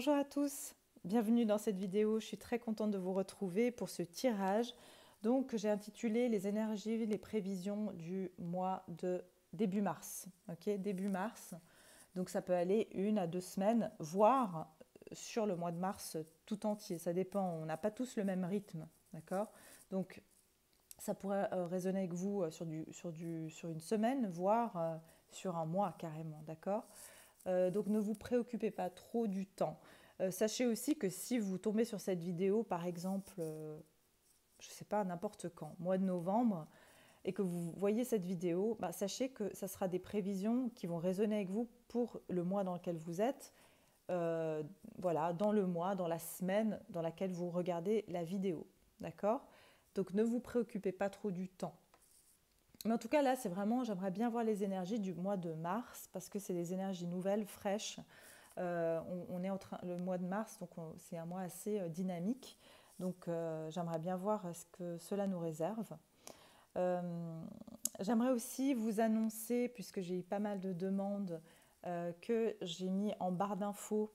Bonjour à tous, bienvenue dans cette vidéo. Je suis très contente de vous retrouver pour ce tirage. Donc j'ai intitulé les énergies, les prévisions du mois de début mars. Ok, début mars. Donc ça peut aller 1 à 2 semaines, voire sur le mois de mars tout entier. Ça dépend, on n'a pas tous le même rythme, d'accord? Donc ça pourrait résonner avec vous sur une semaine, voire sur un mois carrément, d'accord? Donc ne vous préoccupez pas trop du temps. Sachez aussi que si vous tombez sur cette vidéo, par exemple, je ne sais pas, n'importe quand, mois de novembre, et que vous voyez cette vidéo, sachez que ça sera des prévisions qui vont résonner avec vous pour le mois dans lequel vous êtes, voilà, dans le mois, dans la semaine dans laquelle vous regardez la vidéo. D'accord? Donc ne vous préoccupez pas trop du temps. Mais en tout cas, là, c'est vraiment, j'aimerais bien voir les énergies du mois de mars, parce que c'est des énergies nouvelles, fraîches. On est le mois de mars, donc c'est un mois assez dynamique. Donc j'aimerais bien voir ce que cela nous réserve. J'aimerais aussi vous annoncer, puisque j'ai eu pas mal de demandes, que j'ai mis en barre d'infos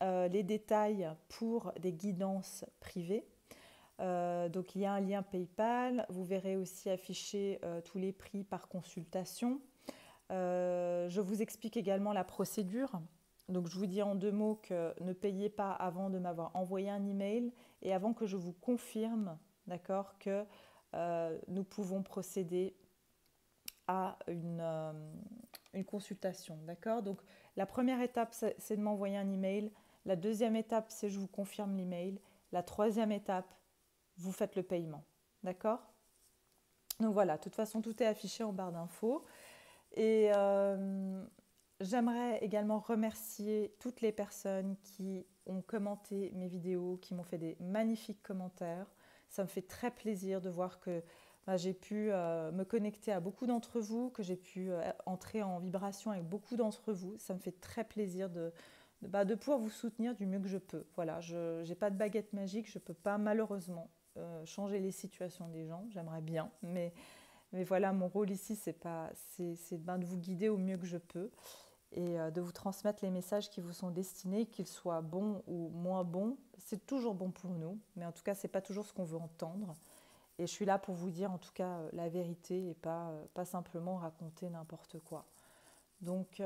les détails pour des guidances privées. Donc il y a un lien PayPal, vous verrez aussi afficher tous les prix par consultation. Je vous explique également la procédure. Donc je vous dis en 2 mots que ne payez pas avant de m'avoir envoyé un email et avant que je vous confirme, d'accord, que nous pouvons procéder à une consultation, d'accord. Donc la première étape, c'est de m'envoyer un email. La deuxième étape, c'est je vous confirme l'email. La troisième étape, vous faites le paiement, d'accord. Donc voilà, de toute façon, tout est affiché en barre d'infos. Et j'aimerais également remercier toutes les personnes qui ont commenté mes vidéos, qui m'ont fait des magnifiques commentaires. Ça me fait très plaisir de voir que j'ai pu me connecter à beaucoup d'entre vous, que j'ai pu entrer en vibration avec beaucoup d'entre vous. Ça me fait très plaisir de pouvoir vous soutenir du mieux que je peux. Voilà, je n'ai pas de baguette magique, je ne peux pas malheureusement changer les situations des gens. J'aimerais bien, mais voilà, mon rôle ici, c'est de vous guider au mieux que je peux et de vous transmettre les messages qui vous sont destinés, qu'ils soient bons ou moins bons. C'est toujours bon pour nous, mais en tout cas, ce n'est pas toujours ce qu'on veut entendre. Et je suis là pour vous dire en tout cas la vérité et pas simplement raconter n'importe quoi. Donc,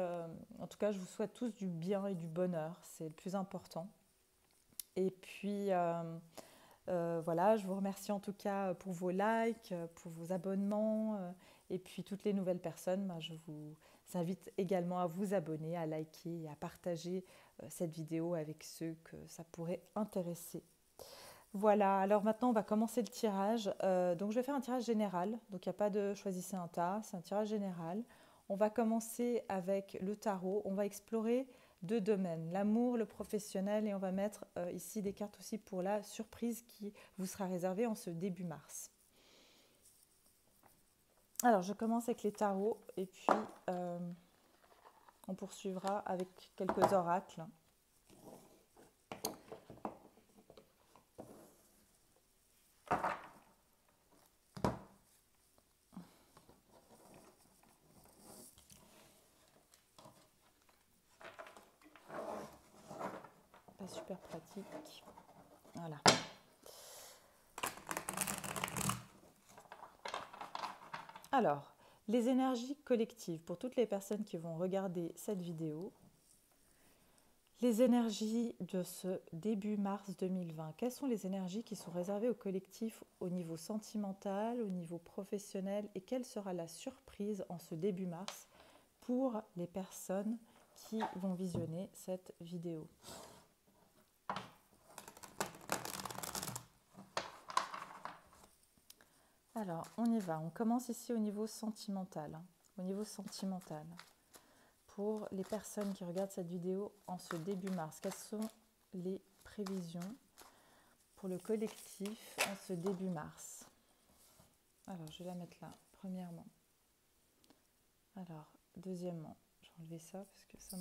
en tout cas, je vous souhaite tous du bien et du bonheur, c'est le plus important. Et puis, voilà, je vous remercie en tout cas pour vos likes, pour vos abonnements et puis toutes les nouvelles personnes. Je vous invite également à vous abonner, à liker et à partager cette vidéo avec ceux que ça pourrait intéresser. Voilà, alors maintenant on va commencer le tirage. Donc je vais faire un tirage général, donc il n'y a pas de choisissez un tas, c'est un tirage général. On va commencer avec le tarot, on va explorer 2 domaines, l'amour, le professionnel, et on va mettre ici des cartes aussi pour la surprise qui vous sera réservée en ce début mars. Alors je commence avec les tarots et puis on poursuivra avec quelques oracles. Pas super pratique. Voilà. Alors, les énergies collectives pour toutes les personnes qui vont regarder cette vidéo. Les énergies de ce début mars 2020. Quelles sont les énergies qui sont réservées au collectif au niveau sentimental, au niveau professionnel, et quelle sera la surprise en ce début mars pour les personnes qui vont visionner cette vidéo? Alors, on y va. On commence ici au niveau sentimental. Au niveau sentimental. Pour les personnes qui regardent cette vidéo en ce début mars, quelles sont les prévisions pour le collectif en ce début mars? Alors, je vais la mettre là, premièrement. Alors, deuxièmement, je vais enlever ça parce que ça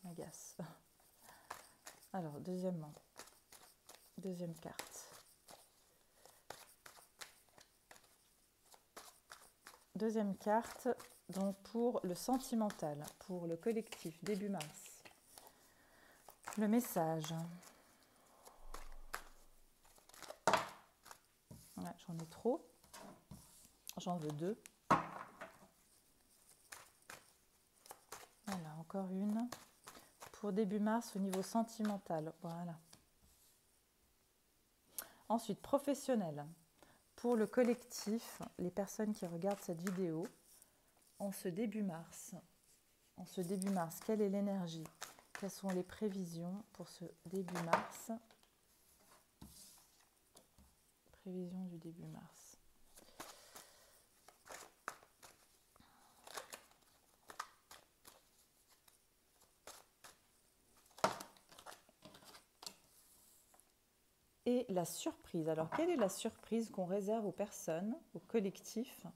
m'agace. Alors, deuxièmement, deuxième carte. Deuxième carte, donc pour le sentimental, pour le collectif, début mars. Le message. Ouais, j'en ai trop. J'en veux 2. Voilà, encore une. Pour début mars au niveau sentimental. Voilà. Ensuite, professionnel. Pour le collectif, les personnes qui regardent cette vidéo, en ce début mars, quelle est l'énergie? Quelles sont les prévisions pour ce début mars? Prévision du début mars. Et la surprise. Alors, quelle est la surprise qu'on réserve aux personnes, au collectif,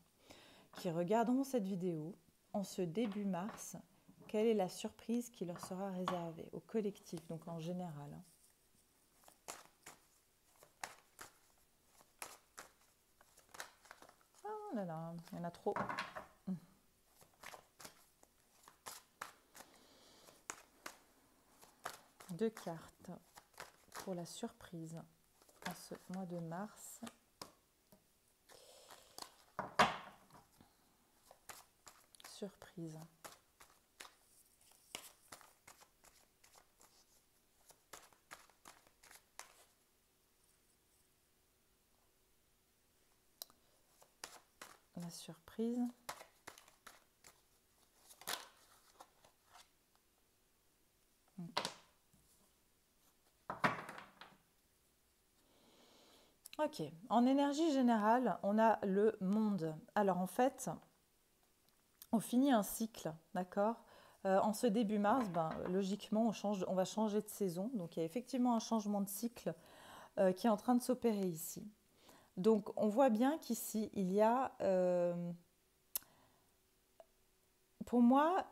qui regarderont cette vidéo en ce début mars? Quelle est la surprise qui leur sera réservée au collectif, donc en général? Oh là là, il y en a trop. Deux cartes pour la surprise en ce mois de mars. Surprise. La surprise. Ok, en énergie générale, on a le monde. Alors en fait, on finit un cycle, d'accord? En ce début mars, logiquement, on va changer de saison. Donc il y a effectivement un changement de cycle qui est en train de s'opérer ici. Donc on voit bien qu'ici, il y a... pour moi,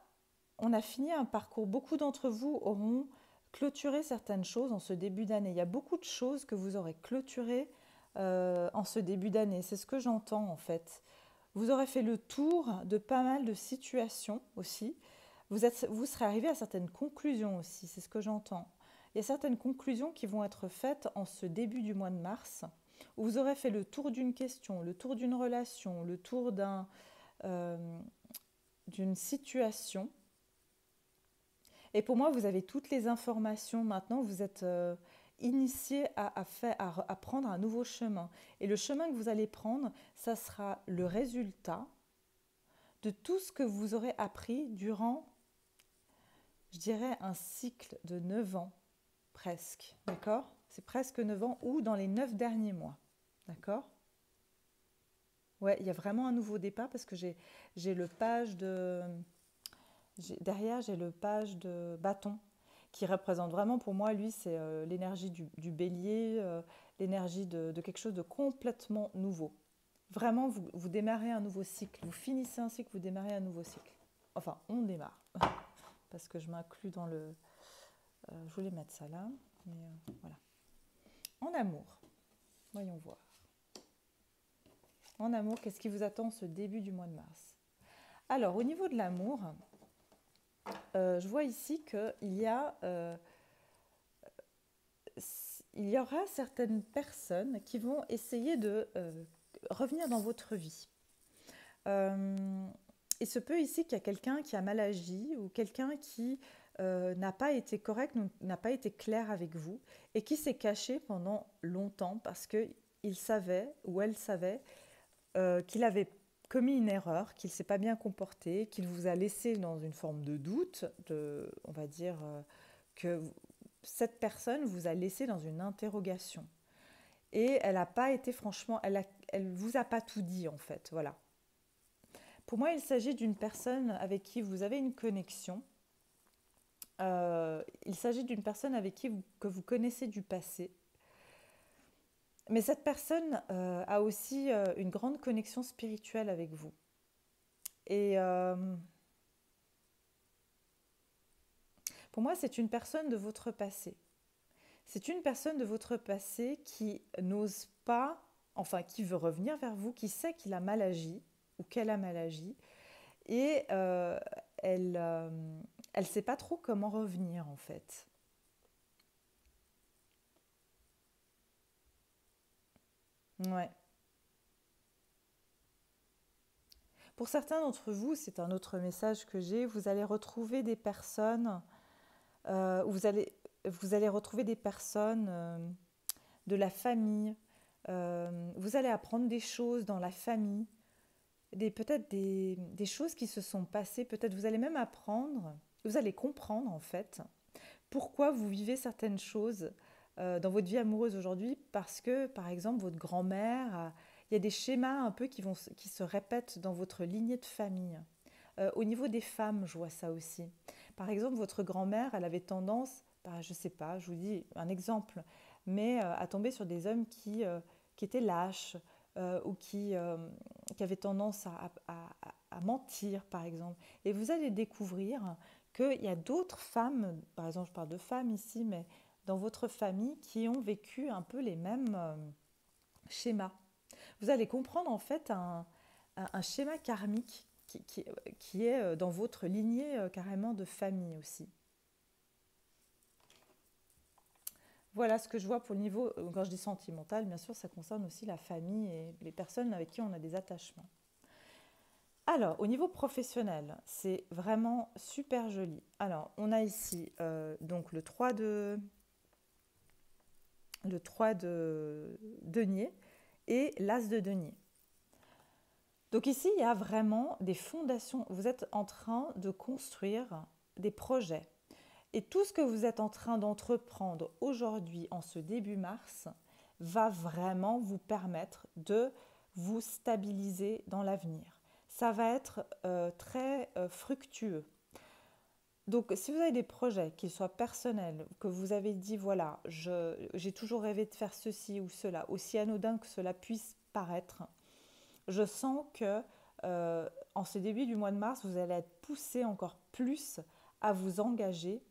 on a fini un parcours. Beaucoup d'entre vous auront clôturé certaines choses en ce début d'année. Il y a beaucoup de choses que vous aurez clôturées en ce début d'année. C'est ce que j'entends en fait. Vous aurez fait le tour de pas mal de situations aussi. Vous serez arrivé à certaines conclusions aussi, c'est ce que j'entends. Il y a certaines conclusions qui vont être faites en ce début du mois de mars, où vous aurez fait le tour d'une question, le tour d'une relation, le tour d'une situation. Et pour moi, vous avez toutes les informations maintenant, vous êtes initié à prendre un nouveau chemin. Et le chemin que vous allez prendre, ça sera le résultat de tout ce que vous aurez appris durant, je dirais, un cycle de 9 ans, presque, d'accord? C'est presque 9 ans ou dans les 9 derniers mois, d'accord? Ouais, il y a vraiment un nouveau départ parce que j'ai le page de... Derrière, j'ai le page de bâton qui représente vraiment pour moi, lui, c'est l'énergie du bélier, l'énergie de quelque chose de complètement nouveau. Vraiment, vous démarrez un nouveau cycle, vous finissez un cycle, vous démarrez un nouveau cycle. Enfin, on démarre, parce que je m'inclus dans le... je voulais mettre ça là, mais voilà. En amour, voyons voir. En amour, qu'est-ce qui vous attend ce début du mois de mars? Alors, au niveau de l'amour, je vois ici qu'il y aura certaines personnes qui vont essayer de revenir dans votre vie. Il se peut ici qu'il y a quelqu'un qui a mal agi ou quelqu'un qui n'a pas été correct, n'a pas été clair avec vous et qui s'est caché pendant longtemps parce qu'il savait ou elle savait qu'il avait commis une erreur, qu'il ne s'est pas bien comporté, qu'il vous a laissé dans une forme de doute, on va dire que cette personne vous a laissé dans une interrogation. Et elle n'a pas été, franchement, elle ne vous a pas tout dit en fait, voilà. Pour moi, il s'agit d'une personne avec qui vous avez une connexion. Il s'agit d'une personne avec qui que vous connaissez du passé. Mais cette personne a aussi une grande connexion spirituelle avec vous. Et pour moi, c'est une personne de votre passé. C'est une personne de votre passé qui n'ose pas, enfin qui veut revenir vers vous, qui sait qu'il a mal agi ou qu'elle a mal agi. Et elle ne sait pas trop comment revenir en fait. Ouais. Pour certains d'entre vous, c'est un autre message que j'ai, vous allez retrouver des personnes, euh, vous allez, vous allez retrouver des personnes de la famille, vous allez apprendre des choses dans la famille, peut-être des choses qui se sont passées, peut-être vous allez même apprendre, vous allez comprendre en fait pourquoi vous vivez certaines choses dans votre vie amoureuse aujourd'hui, parce que par exemple votre grand-mère, il y a des schémas un peu qui se répètent dans votre lignée de famille. Au niveau des femmes, je vois ça aussi. Par exemple, votre grand-mère, elle avait tendance, bah, je ne sais pas, je vous dis un exemple, mais à tomber sur des hommes qui étaient lâches ou qui avaient tendance à mentir, par exemple. Et vous allez découvrir qu'il y a d'autres femmes, par exemple, je parle de femmes ici, mais dans votre famille, qui ont vécu un peu les mêmes schémas. Vous allez comprendre en fait un schéma karmique qui est dans votre lignée carrément de famille aussi. Voilà ce que je vois pour le niveau, quand je dis sentimental, bien sûr, ça concerne aussi la famille et les personnes avec qui on a des attachements. Alors, au niveau professionnel, c'est vraiment super joli. Alors, on a ici donc le 3 de denier et l'as de denier. Donc ici, il y a vraiment des fondations. Vous êtes en train de construire des projets. Et tout ce que vous êtes en train d'entreprendre aujourd'hui, en ce début mars, va vraiment vous permettre de vous stabiliser dans l'avenir. Ça va être très fructueux. Donc, si vous avez des projets, qu'ils soient personnels, que vous avez dit, voilà, j'ai toujours rêvé de faire ceci ou cela, aussi anodin que cela puisse paraître, je sens que en ce début du mois de mars, vous allez être poussé encore plus à vous engager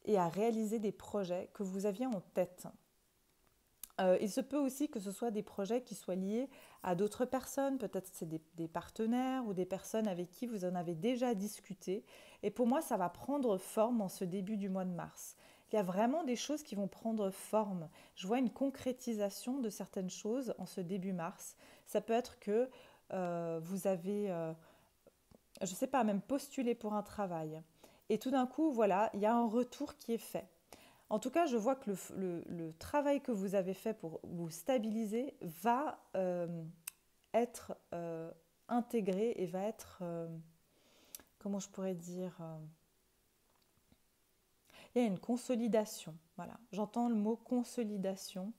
et à réaliser des projets que vous aviez en tête. Il se peut aussi que ce soit des projets qui soient liés à d'autres personnes, peut-être c'est des partenaires ou des personnes avec qui vous en avez déjà discuté. Et pour moi, ça va prendre forme en ce début du mois de mars. Il y a vraiment des choses qui vont prendre forme. Je vois une concrétisation de certaines choses en ce début mars. Ça peut être que vous avez, je ne sais pas, même postulé pour un travail. Et tout d'un coup, voilà, il y a un retour qui est fait. En tout cas, je vois que le travail que vous avez fait pour vous stabiliser va être intégré et va être, comment je pourrais dire, il y a une consolidation. Voilà, j'entends le mot consolidation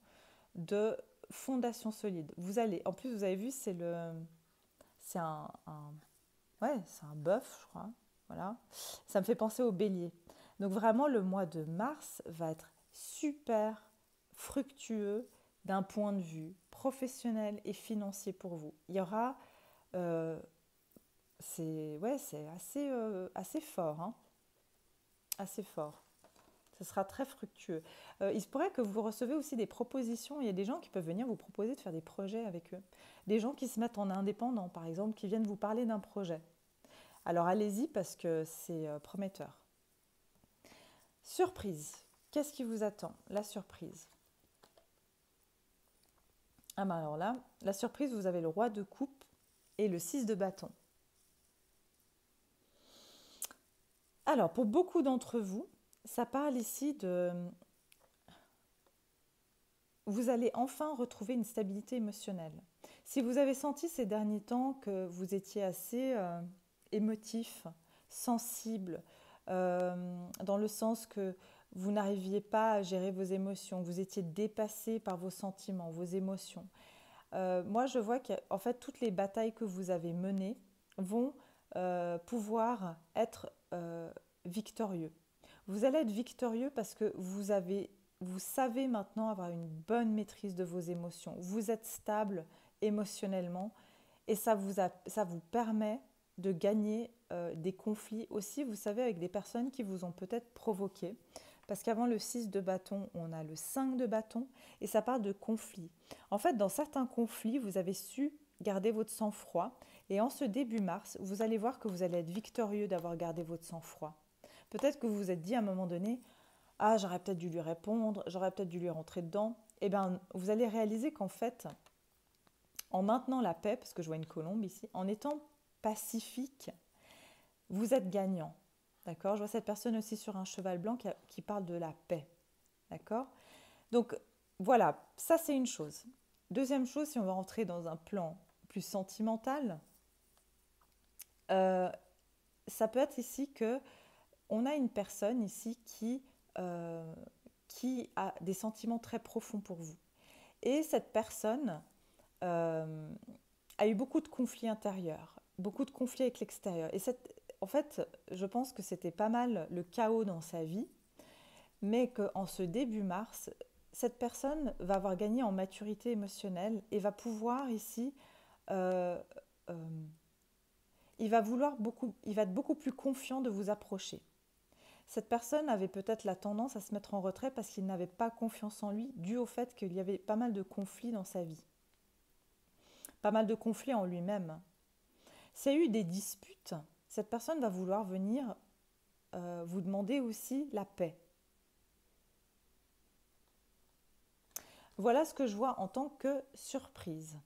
de fondation solide. Vous allez, en plus, vous avez vu, c'est ouais, c'est un bœuf, je crois. Voilà, ça me fait penser au bélier. Donc vraiment, le mois de mars va être super fructueux d'un point de vue professionnel et financier pour vous. Il y aura, euh, c'est assez fort, hein, assez fort. Ce sera très fructueux. Il se pourrait que vous recevez aussi des propositions. Il y a des gens qui peuvent venir vous proposer de faire des projets avec eux. Des gens qui se mettent en indépendant, par exemple, qui viennent vous parler d'un projet. Alors allez-y parce que c'est prometteur. Surprise. Qu'est-ce qui vous attend? La surprise. Ah ben alors là, la surprise, vous avez le roi de coupe et le 6 de bâton. Alors, pour beaucoup d'entre vous, ça parle ici de... Vous allez enfin retrouver une stabilité émotionnelle. Si vous avez senti ces derniers temps que vous étiez assez émotif, sensible, dans le sens que vous n'arriviez pas à gérer vos émotions, vous étiez dépassé par vos sentiments, vos émotions. Moi, je vois qu'en fait, toutes les batailles que vous avez menées vont pouvoir être victorieux. Vous allez être victorieux parce que vous savez maintenant avoir une bonne maîtrise de vos émotions. Vous êtes stable émotionnellement et ça vous permet de gagner des conflits aussi, vous savez, avec des personnes qui vous ont peut-être provoqué. Parce qu'avant le 6 de bâton, on a le 5 de bâton et ça parle de conflit. En fait, dans certains conflits, vous avez su garder votre sang-froid et en ce début mars, vous allez voir que vous allez être victorieux d'avoir gardé votre sang-froid. Peut-être que vous vous êtes dit à un moment donné, ah, j'aurais peut-être dû lui répondre, j'aurais peut-être dû lui rentrer dedans. Eh bien, vous allez réaliser qu'en fait, en maintenant la paix, parce que je vois une colombe ici, en étant pacifique, vous êtes gagnant. D'accord? Je vois cette personne aussi sur un cheval blanc qui parle de la paix. D'accord? Donc voilà, ça c'est une chose. Deuxième chose, si on va rentrer dans un plan plus sentimental, euh, ça peut être ici que on a une personne ici euh, qui a des sentiments très profonds pour vous. Et cette personne euh, a eu beaucoup de conflits intérieurs, beaucoup de conflits avec l'extérieur. Et en fait, je pense que c'était pas mal le chaos dans sa vie, mais qu'en ce début mars, cette personne va avoir gagné en maturité émotionnelle et va pouvoir ici, euh, euh, il va être beaucoup plus confiant de vous approcher. Cette personne avait peut-être la tendance à se mettre en retrait parce qu'il n'avait pas confiance en lui, dû au fait qu'il y avait pas mal de conflits dans sa vie, pas mal de conflits en lui-même. S'il y a eu des disputes, cette personne va vouloir venir vous demander aussi la paix. Voilà ce que je vois en tant que surprise.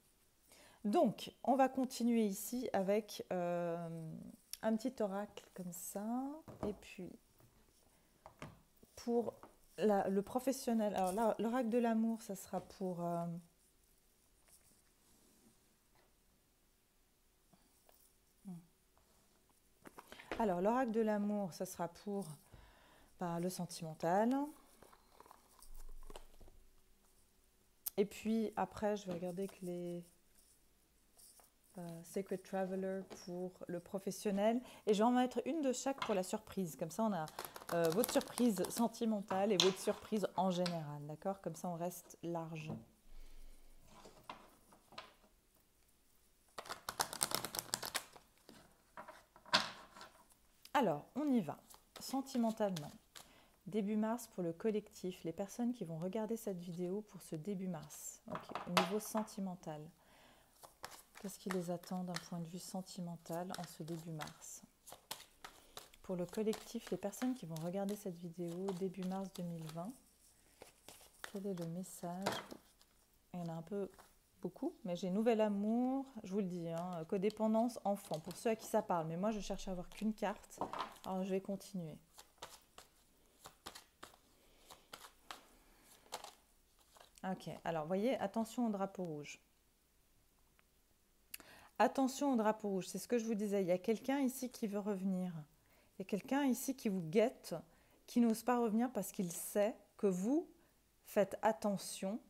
Donc, on va continuer ici avec un petit oracle comme ça. Et puis, pour le professionnel, alors là, l'oracle de l'amour, ça sera pour... alors, l'oracle de l'amour, ça sera pour le sentimental. Et puis, après, je vais regarder que les... Sacred Traveler pour le professionnel. Et je vais en mettre une de chaque pour la surprise. Comme ça, on a votre surprise sentimentale et votre surprise en général. D'accord? Comme ça, on reste large. Alors, on y va. Sentimentalement. Début mars pour le collectif. Les personnes qui vont regarder cette vidéo pour ce début mars. Ok, au niveau sentimental. Qu'est-ce qui les attend d'un point de vue sentimental en ce début mars? Pour le collectif, les personnes qui vont regarder cette vidéo début mars 2020, quel est le message? Il y en a un peu beaucoup, mais j'ai nouvel amour, je vous le dis, hein, codépendance, enfant, pour ceux à qui ça parle. Mais moi, je cherche à avoir qu'une carte, alors je vais continuer. Ok, alors voyez, attention au drapeau rouge. Attention au drapeau rouge, c'est ce que je vous disais, il y a quelqu'un ici qui veut revenir. Il y a quelqu'un ici qui vous guette, qui n'ose pas revenir parce qu'il sait que vous faites attention.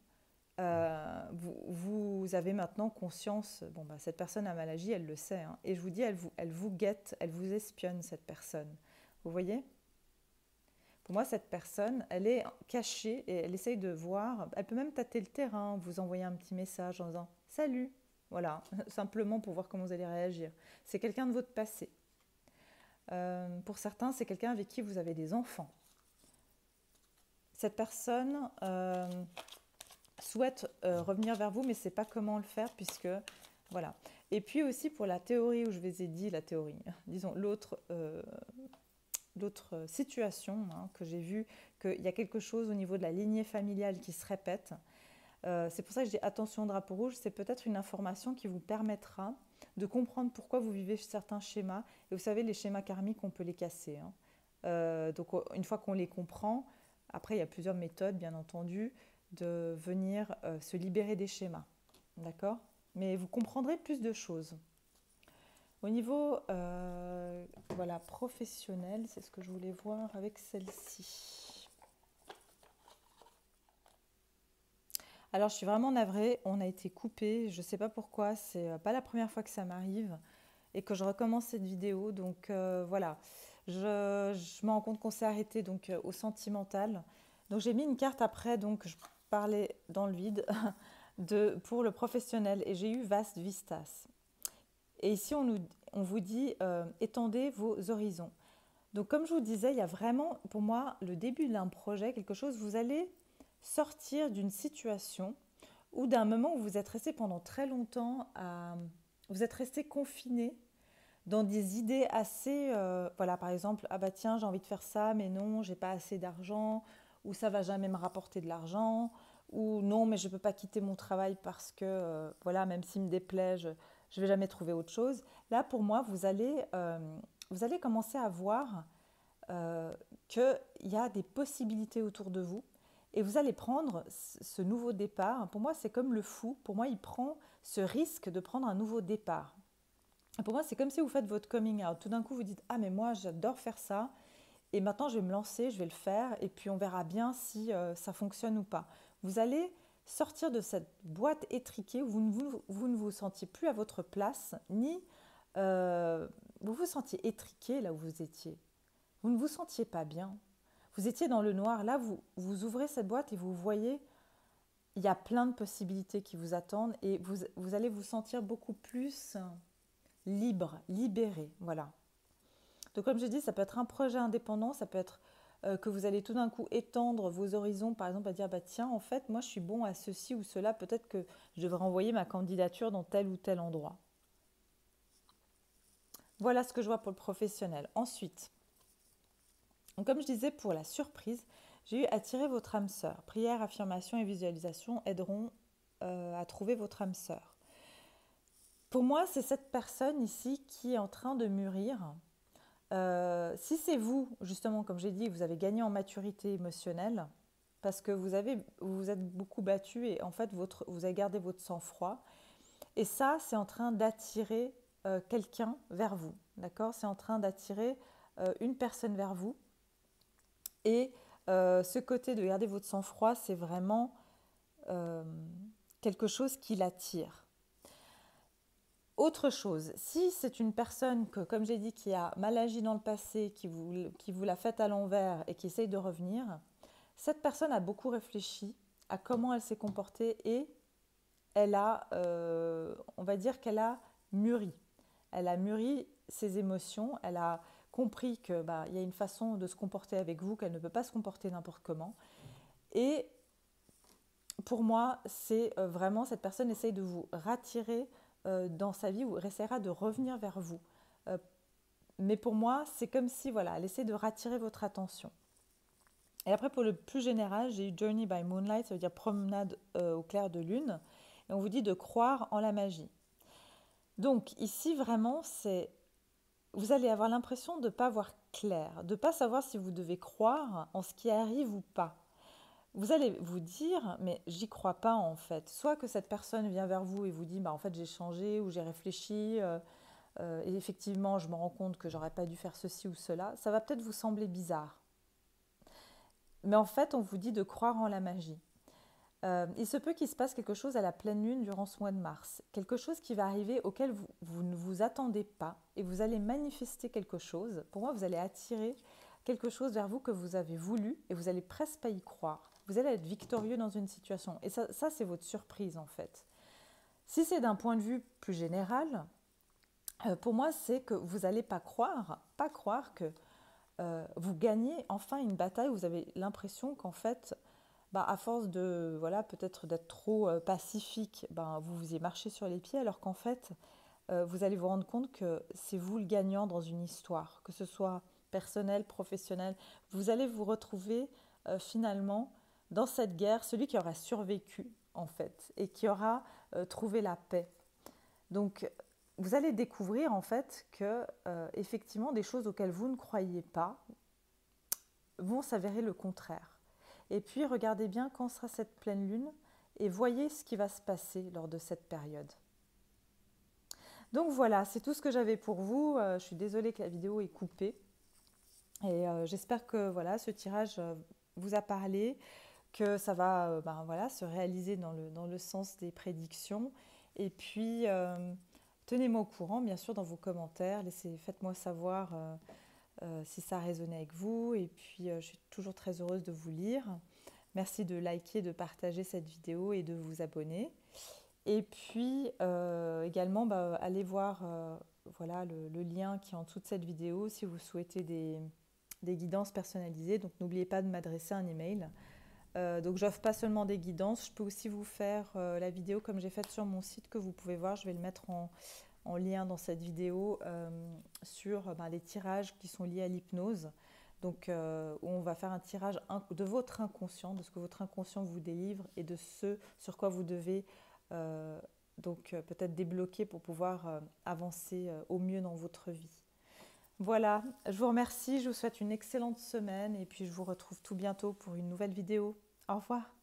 Vous avez maintenant conscience, bon, cette personne a mal agi, elle le sait, hein, et je vous dis, elle vous guette, elle vous espionne, cette personne. Vous voyez? Pour moi, cette personne, elle est cachée et elle essaye de voir, elle peut même tâter le terrain, vous envoyer un petit message en disant « Salut !» Voilà, simplement pour voir comment vous allez réagir. C'est quelqu'un de votre passé. Pour certains, c'est quelqu'un avec qui vous avez des enfants. Cette personne souhaite revenir vers vous, mais ne sait pas comment le faire, puisque... Voilà. Et puis aussi pour la théorie, où je vous ai dit, la théorie, disons l'autre situation, hein, que j'ai vu qu'il y a quelque chose au niveau de la lignée familiale qui se répète. C'est pour ça que je dis attention au drapeau rouge, c'est peut-être une information qui vous permettra de comprendre pourquoi vous vivez certains schémas. Et vous savez, les schémas karmiques, on peut les casser, hein. Donc une fois qu'on les comprend, après il y a plusieurs méthodes, bien entendu, de venir se libérer des schémas. D'accord? Mais vous comprendrez plus de choses. Au niveau voilà, professionnel, c'est ce que je voulais voir avec celle-ci. Alors, je suis vraiment navrée, on a été coupé, je ne sais pas pourquoi, c'est pas la première fois que ça m'arrive et que je recommence cette vidéo. Donc voilà, je me rends compte qu'on s'est arrêté donc, au sentimental. Donc j'ai mis une carte après, donc je parlais dans le vide pour le professionnel et j'ai eu Vaste Vistas. Et ici, on vous dit étendez vos horizons. Donc comme je vous disais, il y a vraiment pour moi le début d'un projet, quelque chose, vous allez sortir d'une situation ou d'un moment où vous êtes resté pendant très longtemps, vous êtes resté confiné dans des idées assez, voilà, par exemple, ah bah tiens, j'ai envie de faire ça, mais non, j'ai pas assez d'argent, ou ça va jamais me rapporter de l'argent, ou non, mais je ne peux pas quitter mon travail parce que, voilà, même s'il me déplaît, je ne vais jamais trouver autre chose. Là, pour moi, vous allez commencer à voir euh, qu'il y a des possibilités autour de vous et vous allez prendre ce nouveau départ. Pour moi, c'est comme le fou. Pour moi, il prend ce risque de prendre un nouveau départ. Et pour moi, c'est comme si vous faites votre coming out. Tout d'un coup, vous dites, ah, mais moi, j'adore faire ça. Et maintenant, je vais me lancer, je vais le faire, et puis on verra bien si ça fonctionne ou pas. Vous allez sortir de cette boîte étriquée où vous ne vous sentiez plus à votre place, ni vous vous sentiez étriqué là où vous étiez. Vous ne vous sentiez pas bien. Vous étiez dans le noir. Là, vous ouvrez cette boîte et vous voyez, il y a plein de possibilités qui vous attendent et vous allez vous sentir beaucoup plus libre, libéré. Voilà. Donc comme je dis, ça peut être un projet indépendant, ça peut être que vous allez tout d'un coup étendre vos horizons, par exemple à dire, bah, tiens, en fait, moi je suis bon à ceci ou cela, peut-être que je devrais envoyer ma candidature dans tel ou tel endroit. Voilà ce que je vois pour le professionnel. Ensuite, donc comme je disais, pour la surprise, j'ai eu attirer votre âme sœur. Prière, affirmation et visualisation aideront à trouver votre âme sœur. Pour moi, c'est cette personne ici qui est en train de mûrir. Si c'est vous, justement, comme j'ai dit, vous avez gagné en maturité émotionnelle, parce que vous êtes beaucoup battu et en fait, vous avez gardé votre sang-froid. Et ça, c'est en train d'attirer quelqu'un vers vous. D'accord? C'est en train d'attirer une personne vers vous. Et ce côté de garder votre sang-froid, c'est vraiment quelque chose qui l'attire. Autre chose, si c'est une personne que, comme j'ai dit, qui a mal agi dans le passé, qui vous l'a faite à l'envers et qui essaye de revenir, cette personne a beaucoup réfléchi à comment elle s'est comportée et elle a, on va dire qu'elle a mûri. Elle a mûri ses émotions, elle a compris qu'il y a une façon de se comporter avec vous, qu'elle ne peut pas se comporter n'importe comment. Et pour moi, c'est vraiment, cette personne essaye de vous rattirer dans sa vie ou essaiera de revenir vers vous. Mais pour moi, c'est comme si, voilà, elle essaie de rattirer votre attention. Et après, pour le plus général, j'ai eu Journey by Moonlight, ça veut dire promenade au clair de lune. Et on vous dit de croire en la magie. Donc ici, vraiment, vous allez avoir l'impression de ne pas voir clair, de ne pas savoir si vous devez croire en ce qui arrive ou pas. Vous allez vous dire, mais j'y crois pas en fait. Soit que cette personne vient vers vous et vous dit, en fait j'ai changé ou j'ai réfléchi et effectivement je me rends compte que j'aurais pas dû faire ceci ou cela. Ça va peut-être vous sembler bizarre. Mais en fait, on vous dit de croire en la magie. Il se peut qu'il se passe quelque chose à la pleine lune durant ce mois de mars. Quelque chose qui va arriver auquel vous ne vous attendez pas et vous allez manifester quelque chose. Pour moi, vous allez attirer quelque chose vers vous que vous avez voulu et vous allez presque pas y croire. Vous allez être victorieux dans une situation. Et ça c'est votre surprise en fait. Si c'est d'un point de vue plus général, pour moi, c'est que vous n'allez pas croire que vous gagnez enfin une bataille. Vous avez l'impression qu'en fait, à force de, voilà, peut-être d'être trop pacifique, vous vous y marchez sur les pieds, alors qu'en fait, vous allez vous rendre compte que c'est vous le gagnant dans une histoire, que ce soit personnel, professionnel. Vous allez vous retrouver finalement dans cette guerre, celui qui aura survécu en fait, et qui aura trouvé la paix. Donc, vous allez découvrir en fait que effectivement des choses auxquelles vous ne croyez pas vont s'avérer le contraire. Et puis regardez bien quand sera cette pleine lune et voyez ce qui va se passer lors de cette période. Donc voilà, c'est tout ce que j'avais pour vous. Je suis désolée que la vidéo est coupée. Et j'espère que voilà, ce tirage vous a parlé, que ça va voilà, se réaliser dans le sens des prédictions. Et puis, tenez-moi au courant, bien sûr, dans vos commentaires. Faites-moi savoir si ça a résonné avec vous. Et puis, je suis toujours très heureuse de vous lire. Merci de liker, de partager cette vidéo et de vous abonner. Et puis, également, allez voir voilà, le lien qui est en dessous de cette vidéo si vous souhaitez des guidances personnalisées. Donc, n'oubliez pas de m'adresser un email. Donc, j'offre pas seulement des guidances, je peux aussi vous faire la vidéo comme j'ai faite sur mon site que vous pouvez voir. Je vais le mettre en lien dans cette vidéo sur les tirages qui sont liés à l'hypnose. Donc, où on va faire un tirage de votre inconscient, de ce que votre inconscient vous délivre et de ce sur quoi vous devez peut-être débloquer pour pouvoir avancer au mieux dans votre vie. Voilà, je vous remercie, je vous souhaite une excellente semaine et puis je vous retrouve tout bientôt pour une nouvelle vidéo. Au revoir.